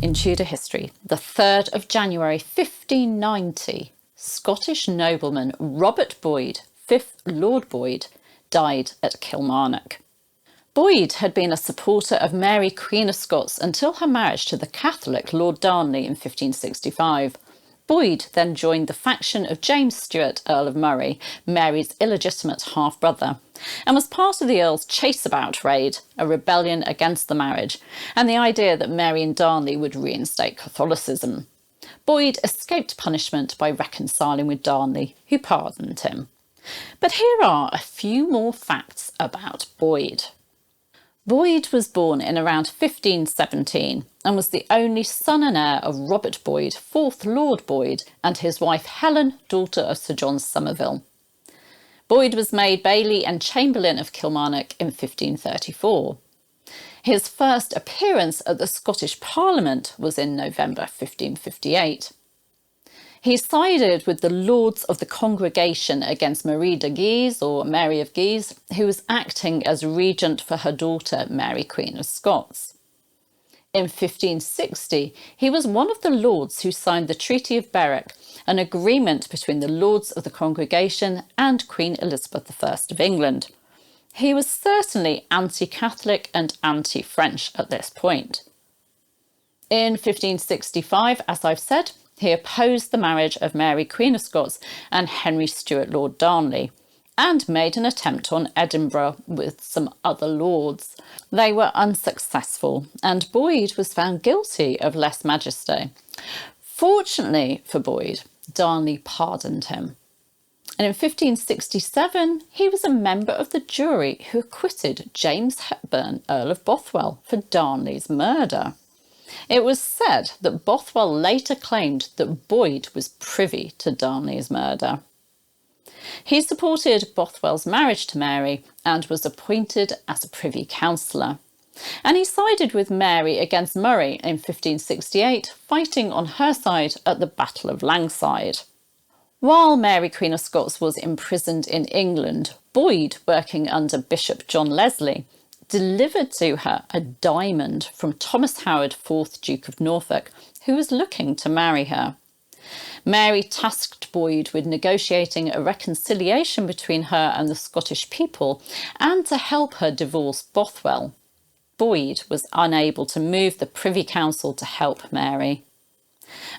in Tudor history, the 3rd of January 1590, Scottish nobleman Robert Boyd, 5th Lord Boyd, died at Kilmarnock. Boyd had been a supporter of Mary, Queen of Scots, until her marriage to the Catholic Lord Darnley in 1565. Boyd then joined the faction of James Stuart, Earl of Murray, Mary's illegitimate half-brother, and was part of the Earl's Chaseabout raid, a rebellion against the marriage, and the idea that Mary and Darnley would reinstate Catholicism. Boyd escaped punishment by reconciling with Darnley, who pardoned him. But here are a few more facts about Boyd. Boyd was born in around 1517 and was the only son and heir of Robert Boyd, 4th Lord Boyd, and his wife Helen, daughter of Sir John Somerville. Boyd was made Bailey and Chamberlain of Kilmarnock in 1534. His first appearance at the Scottish Parliament was in November 1558. He sided with the Lords of the Congregation against Marie de Guise, or Mary of Guise, who was acting as regent for her daughter Mary, Queen of Scots. In 1560, he was one of the lords who signed the Treaty of Berwick, an agreement between the Lords of the Congregation and Queen Elizabeth I of England. He was certainly anti-Catholic and anti-French at this point. In 1565, as I've said, he opposed the marriage of Mary, Queen of Scots, and Henry Stuart, Lord Darnley, and made an attempt on Edinburgh with some other lords. They were unsuccessful, and Boyd was found guilty of lèse-majesté. Fortunately for Boyd, Darnley pardoned him. And in 1567, he was a member of the jury who acquitted James Hepburn, Earl of Bothwell, for Darnley's murder. It was said that Bothwell later claimed that Boyd was privy to Darnley's murder. He supported Bothwell's marriage to Mary and was appointed as a Privy Councillor. And he sided with Mary against Murray in 1568, fighting on her side at the Battle of Langside. While Mary, Queen of Scots, was imprisoned in England, Boyd, working under Bishop John Leslie, delivered to her a diamond from Thomas Howard, 4th Duke of Norfolk, who was looking to marry her. Mary tasked Boyd with negotiating a reconciliation between her and the Scottish people and to help her divorce Bothwell. Boyd was unable to move the Privy Council to help Mary.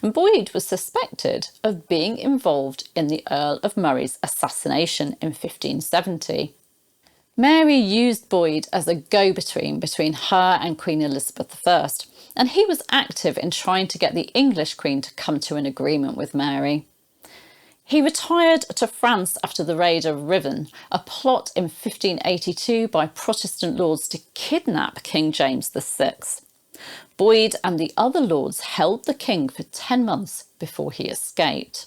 And Boyd was suspected of being involved in the Earl of Murray's assassination in 1570. Mary used Boyd as a go-between between her and Queen Elizabeth I, and he was active in trying to get the English Queen to come to an agreement with Mary. He retired to France after the raid of Riven, a plot in 1582 by Protestant lords to kidnap King James VI. Boyd and the other lords held the king for 10 months before he escaped.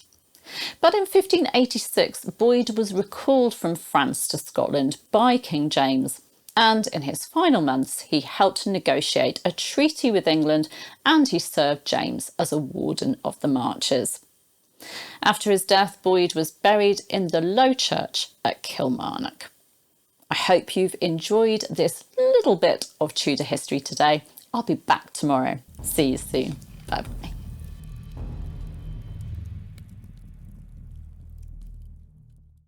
But in 1586, Boyd was recalled from France to Scotland by King James, and in his final months he helped negotiate a treaty with England, and he served James as a warden of the marches. After his death, Boyd was buried in the Low Church at Kilmarnock. I hope you've enjoyed this little bit of Tudor history today. I'll be back tomorrow. See you soon. Bye bye.